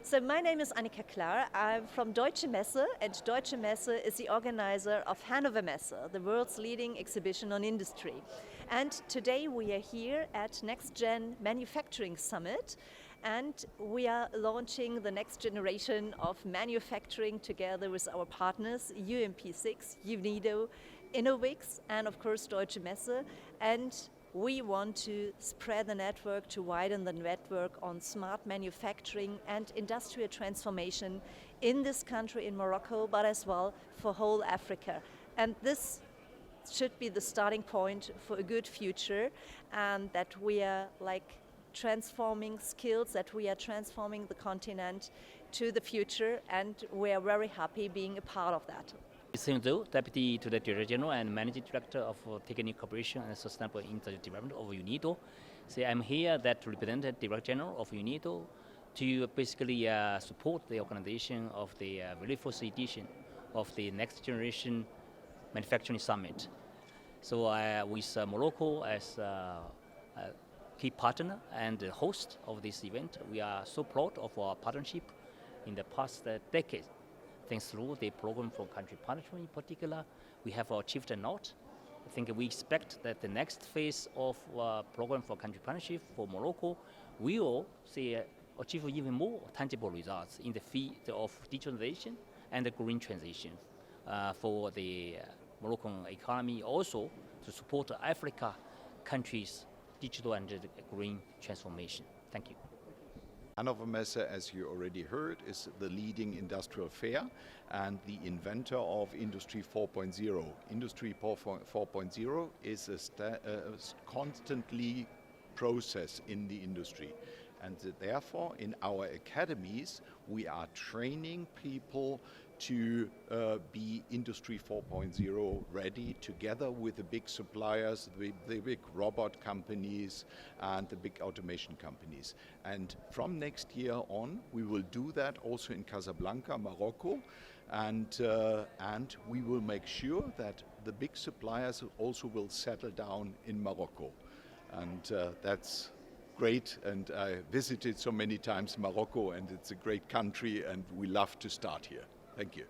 So my name is Annika Klar. I'm from Deutsche Messe, and Deutsche Messe is the organizer of Hannover Messe, the world's leading exhibition on industry. And today we are here at NextGen Manufacturing Summit, and we are launching the next generation of manufacturing together with our partners UMP6, UNIDO, Innovix, and of course Deutsche Messe. And we want to spread the network, to widen the network on smart manufacturing and industrial transformation in this country, in Morocco, but as well for whole Africa. And this should be the starting point for a good future, and that we are transforming skills, that we are transforming the continent to the future, and we are very happy being a part of that. Seng Zhou, Deputy to the Director General and Managing Director of Technical Cooperation and Sustainable Industry Development of UNIDO. So I'm here that to represent the Director General of UNIDO to basically support the organization of the very first edition of the Next Generation Manufacturing Summit. So with Morocco as a key partner and the host of this event, we are so proud of our partnership in the past decade. Thanks through the program for country partnership in particular, we have achieved a lot. I think we expect that the next phase of program for country partnership for Morocco will achieve even more tangible results in the field of digitalization and the green transition for the Moroccan economy, also to support Africa countries' digital and green transformation. Thank you. Hannover Messe, as you already heard, is the leading industrial fair and the inventor of Industry 4.0. Industry 4.0 is a constantly process in the industry. And therefore, in our academies, we are training people to be Industry 4.0 ready, together with the big suppliers, the big robot companies and the big automation companies. And from next year on, we will do that also in Casablanca, Morocco, and we will make sure that the big suppliers also will settle down in Morocco. And that's great, and I visited so many times Morocco, and it's a great country, and we love to start here. Thank you.